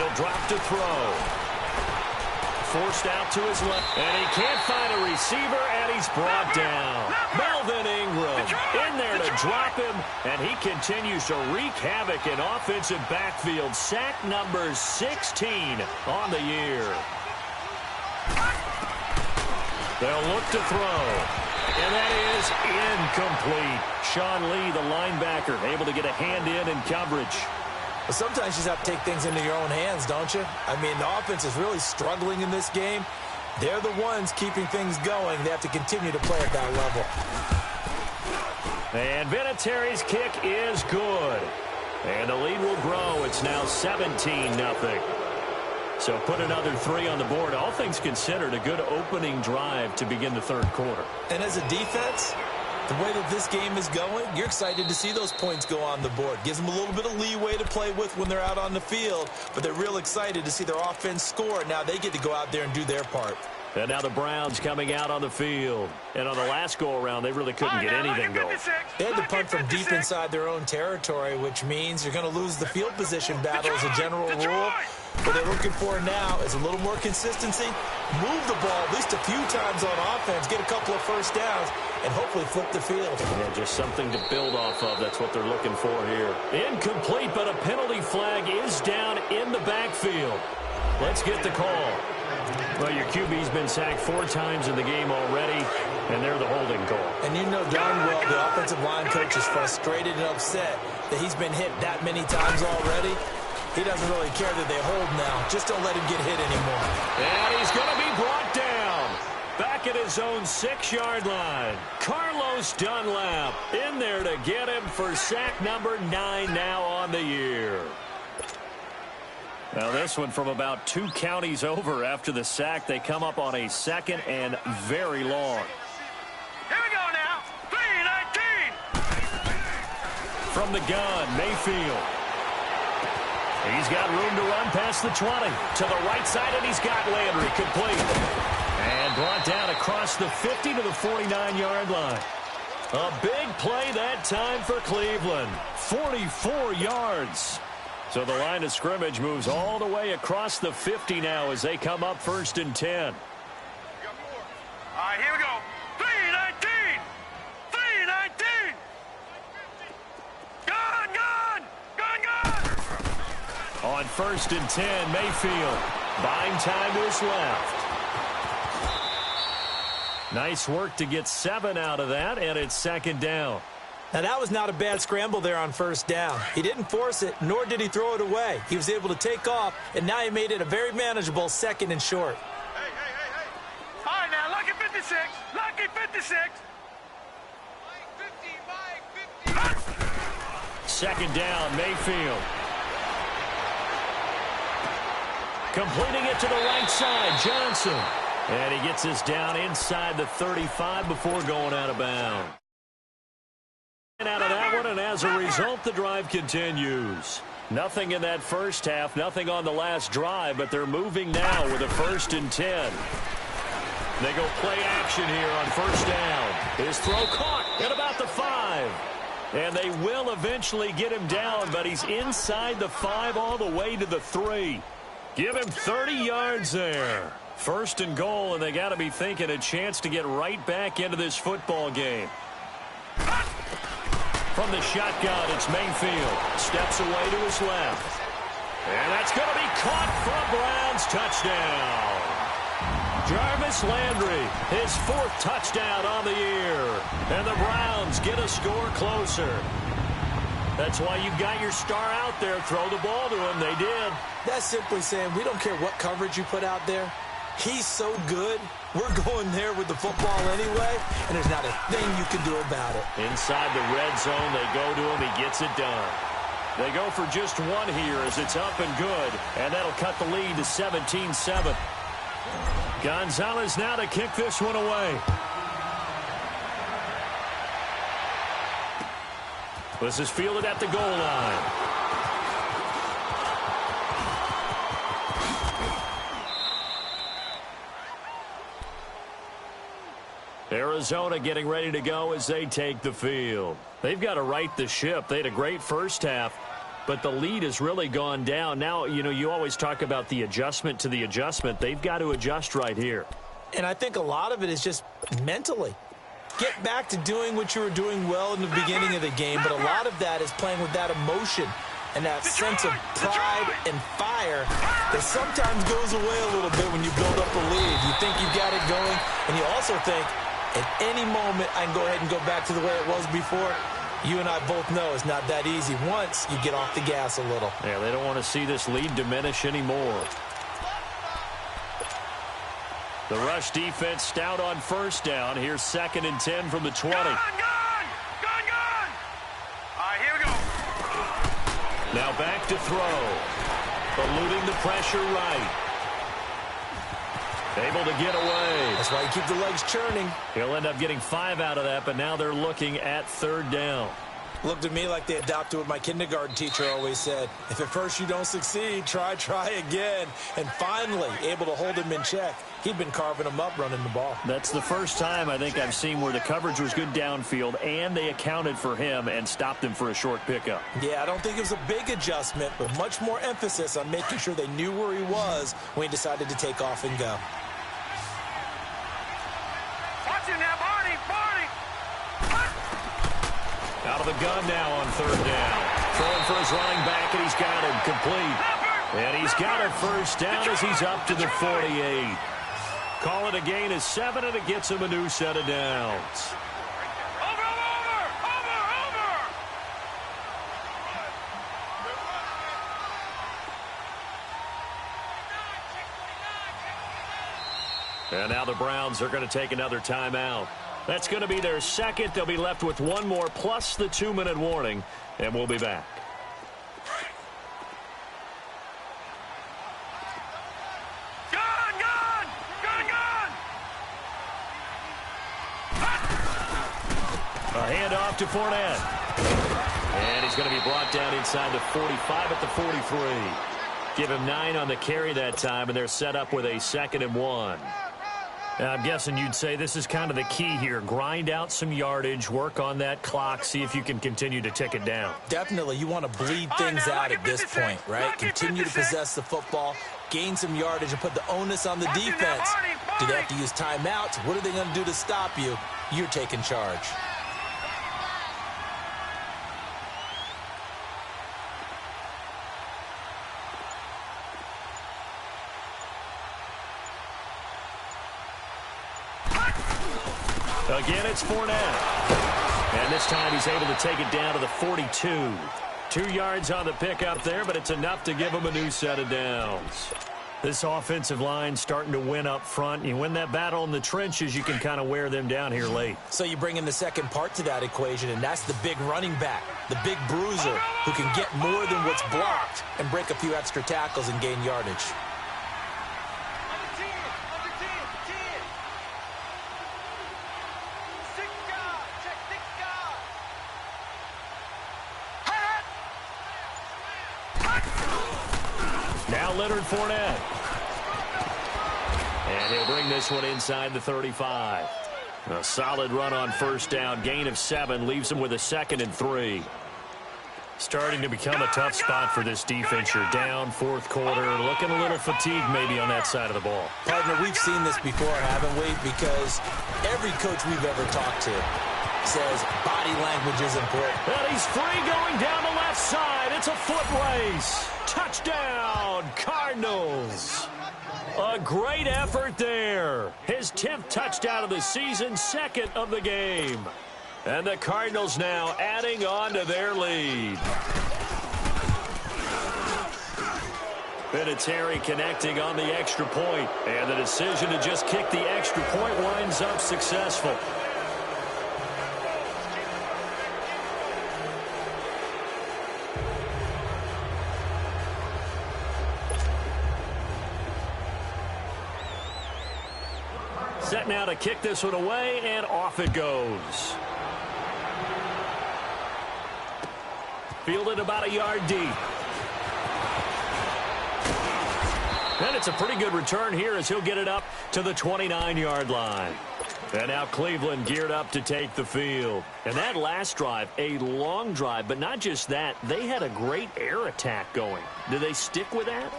He'll drop to throw. Forced out to his left. And he can't find a receiver, and he's brought down. Melvin Ingram in there to drop him, and he continues to wreak havoc in offensive backfield. Sack number 16 on the year. They'll look to throw. And that is incomplete. Sean Lee, the linebacker, able to get a hand in coverage. But sometimes you just have to take things into your own hands, don't you? I mean, the offense is really struggling in this game. They're the ones keeping things going. They have to continue to play at that level. And Vinatieri's kick is good. And the lead will grow. It's now 17-0. So put another 3 on the board. All things considered, a good opening drive to begin the third quarter. And as a defense, the way that this game is going, you're excited to see those points go on the board. Gives them a little bit of leeway to play with when they're out on the field, but they're real excited to see their offense score. Now they get to go out there and do their part. And now the Browns coming out on the field. And on the last go-around, they really couldn't get anything going. They had to punt from deep inside their own territory, which means you're going to lose the field position battle as a general rule. What they're looking for now is a little more consistency. Move the ball at least a few times on offense, get a couple of first downs, and hopefully flip the field. Yeah, just something to build off of. That's what they're looking for here. Incomplete, but a penalty flag is down in the backfield. Let's get the call. Well, your QB's been sacked 4 times in the game already, and they're the holding call. And you know darn well the offensive line coach is frustrated and upset that he's been hit that many times already. He doesn't really care that they hold now. Just don't let him get hit anymore. And he's going to be brought down. Back at his own 6-yard line. Carlos Dunlap in there to get him for sack number 9 now on the year. Now this one from about 2 counties over after the sack. They come up on a 2nd and very long. Here we go now. 3-19. From the gun, Mayfield. He's got room to run past the 20. To the right side, and he's got Landry complete. And brought down across the 50 to the 49-yard line. A big play that time for Cleveland. 44 yards. So the line of scrimmage moves all the way across the 50 now as they come up 1st and 10. All right, here we go. 3-19. 3-19. Gun. On 1st and 10, Mayfield buying time to his left. Nice work to get 7 out of that, and it's 2nd down. Now, that was not a bad scramble there on 1st down. He didn't force it, nor did he throw it away. He was able to take off, and now he made it a very manageable 2nd and short. Hey. All right, now, lucky 56. Lucky 56. Mike 50. 2nd down, Mayfield. Completing it to the right side, Johnson. And he gets this down inside the 35 before going out of bounds. Out of that one, and as a result, the drive continues. Nothing in that first half, nothing on the last drive, but they're moving now with a 1st and 10. They go play action here on 1st down. His throw caught at about the 5. And they will eventually get him down, but he's inside the 5 all the way to the 3. Give him 30 yards there. 1st and goal, and they got to be thinking a chance to get right back into this football game. From the shotgun, it's Mayfield. Steps away to his left. And that's going to be caught for a Browns touchdown. Jarvis Landry, his 4th touchdown on the year. And the Browns get a score closer. That's why you got your star out there. Throw the ball to him. They did. That's simply saying we don't care what coverage you put out there. He's so good. We're going there with the football anyway, and there's not a thing you can do about it. Inside the red zone, they go to him. He gets it done. They go for just 1 here as it's up and good, and that'll cut the lead to 17-7. Gonzalez now to kick this one away. This is fielded at the goal line. Arizona getting ready to go as they take the field. They've got to right the ship. They had a great first half. but the lead has really gone down. Now, you always talk about the adjustment to the adjustment. They've got to adjust right here. And I think a lot of it is just mentally. Get back to doing what you were doing well in the beginning of the game, but a lot of that is playing with that emotion and that sense of pride and fire that sometimes goes away a little bit when you build up a lead. You think you've got it going, and you also think at any moment I can go ahead and go back to the way it was before. You and I both know it's not that easy once you get off the gas a little. Yeah, they don't want to see this lead diminish anymore. The rush defense stout on first down. Here's 2nd and 10 from the 20. Gone! All right, here we go. Now back to throw. Eluding the pressure right. Able to get away. That's why you keep the legs churning. He'll end up getting 5 out of that, but now they're looking at 3rd down. Looked at me like they adopted what my kindergarten teacher always said. If at first you don't succeed, try again. And finally, able to hold him in check. He'd been carving him up running the ball. That's the first time I think I've seen where the coverage was good downfield and they accounted for him and stopped him for a short pickup. Yeah, I don't think it was a big adjustment, but much more emphasis on making sure they knew where he was when he decided to take off and go. Watch it now, Barney! Out of the gun now on 3rd down. Throwing for his running back, and he's got him complete. And he's got a first down as he's up to the 48. Call it a gain of 7, and it gets him a new set of downs. Over! And now the Browns are going to take another timeout. That's going to be their 2nd. They'll be left with 1 more plus the 2-minute warning, and we'll be back. Gone! A handoff to Fournette. And he's going to be brought down inside the 45 at the 43. Give him 9 on the carry that time, and they're set up with a 2nd and 1. I'm guessing you'd say this is kind of the key here. Grind out some yardage, work on that clock, see if you can continue to tick it down. Definitely, you want to bleed things out at this point, right? Continue to possess the football, gain some yardage, and put the onus on the defense. Do they have to use timeouts? What are they going to do to stop you? You're taking charge. Again, it's Fournette. And this time he's able to take it down to the 42. 2 yards on the pickup there, but it's enough to give him a new set of downs. This offensive line starting to win up front. You win that battle in the trenches, you can kind of wear them down here late. So you bring in the second part to that equation, and that's the big running back, the big bruiser, who can get more than what's blocked and break a few extra tackles and gain yardage. Now Leonard Fournette. And he'll bring this one inside the 35. A solid run on first down. Gain of 7 leaves him with a 2nd and 3. Starting to become a tough spot for this defense. You're down 4th quarter. Looking a little fatigued maybe on that side of the ball. Partner, we've seen this before, haven't we? Because every coach we've ever talked to says body language is important. And he's free going down the left side. It's a foot race. Touchdown, Cardinals. A great effort there. His 10th touchdown of the season, 2nd of the game. And the Cardinals now adding on to their lead. Vinatieri connecting on the extra point. And the decision to just kick the extra point winds up successful. Set now to kick this one away, and off it goes. Fielded about a yard deep. And it's a pretty good return here as he'll get it up to the 29-yard line. And now Cleveland geared up to take the field. And that last drive, a long drive, but not just that, they had a great air attack going. Do they stick with that?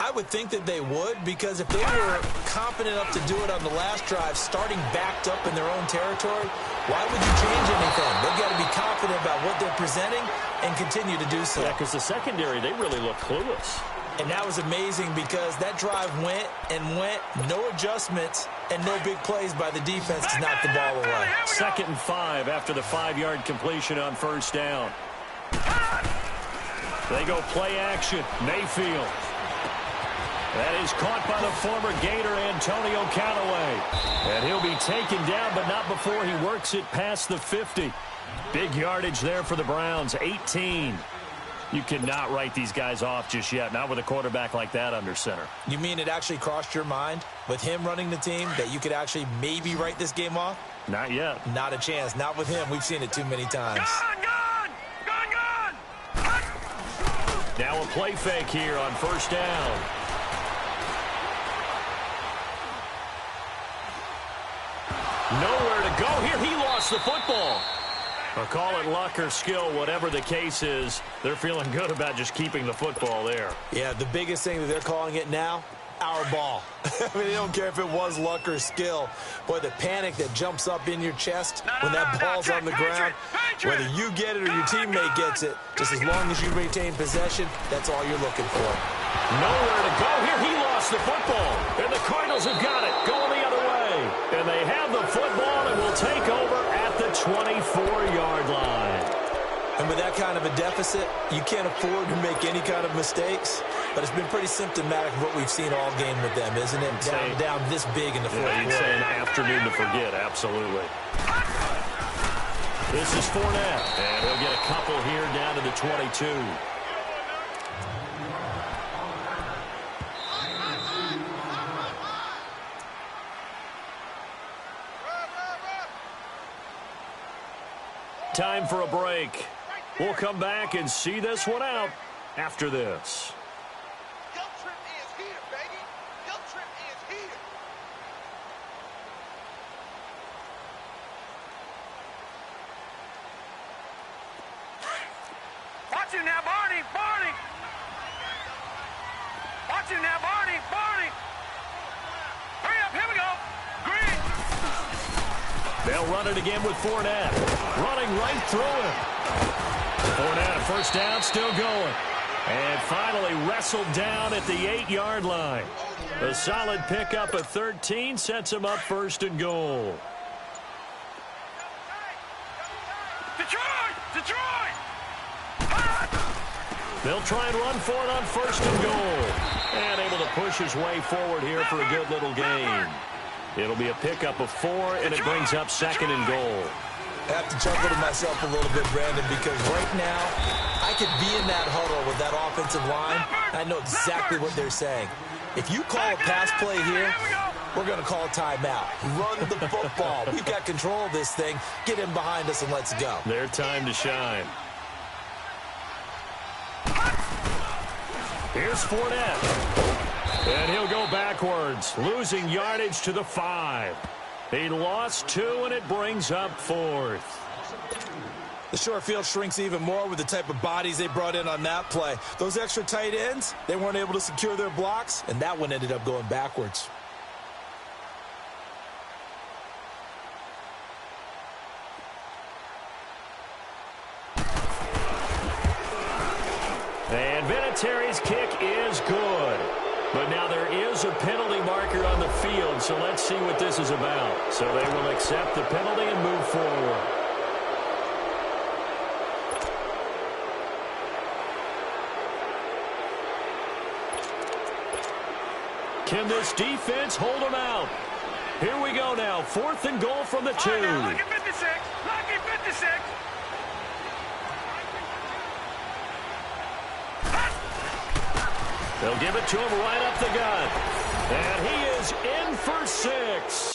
I would think that they would, because if they were confident enough to do it on the last drive, starting backed up in their own territory, why would you change anything? They've got to be confident about what they're presenting and continue to do so. Yeah, because the secondary, they really look clueless. And that was amazing because that drive went and went, no adjustments, and no big plays by the defense to knock the ball away. 2nd and 5 after the 5-yard completion on first down. They go play action. Mayfield. That is caught by the former Gator Antonio Callaway. And he'll be taken down, but not before he works it past the 50. Big yardage there for the Browns, 18. You cannot write these guys off just yet, not with a quarterback like that under center. You mean it actually crossed your mind with him running the team that you could actually maybe write this game off? Not yet. Not a chance. Not with him. We've seen it too many times. Gone! Now a play fake here on first down. Nowhere to go here. He lost the football. Or call it luck or skill, whatever the case is, they're feeling good about just keeping the football there. Yeah, the biggest thing that they're calling it now, our ball. I mean, they don't care if it was luck or skill. Boy, the panic that jumps up in your chest when that ball's on the ground, whether you get it or your teammate gets it, just as long as you retain possession, that's all you're looking for. Nowhere to go here. He lost the football. And the Cardinals have got it, going the other way. And they have the football and will take over at the 24-yard line. And with that kind of a deficit, you can't afford to make any kind of mistakes. But it's been pretty symptomatic of what we've seen all game with them, isn't it? Down this big in the fourth quarter. You'd say an afternoon to forget, absolutely. This is Fournette, and he'll get a couple here down to the 22. Time for a break. We'll come back and see this one out after this. Guilt trip is here, baby. Guilt trip is here. Watch him now, Barney. Watch him now, Barney. Hurry up, here we go. Green. They'll run it again with Fournette. Running right through him. Fournette, first down, still going. And finally wrestled down at the 8-yard line. A solid pickup of 13 sets him up 1st and goal. Detroit! They'll try and run for it on 1st and goal. And able to push his way forward here for a good little gain. It'll be a pickup of 4, and it brings up 2nd and goal. I have to chuckle to myself a little bit, Brandon, because right now I could be in that huddle with that offensive line, and I know exactly what they're saying. If you call a pass play here, we're going to call a timeout. Run the football. We've got control of this thing. Get in behind us and let's go. Their time to shine. Here's Fournette. And he'll go backwards, losing yardage to the 5. He lost 2, and it brings up 4th. The short field shrinks even more with the type of bodies they brought in on that play. Those extra tight ends, they weren't able to secure their blocks, and that one ended up going backwards. And Vinatieri's kick is good. But now there is a penalty marker on the field, so let's see what this is about. So they will accept the penalty and move forward. Can this defense hold them out? Here we go now. 4th and goal from the 2. Lucky 56. Lucky 56. They'll give it to him right up the gut. And he is in for 6.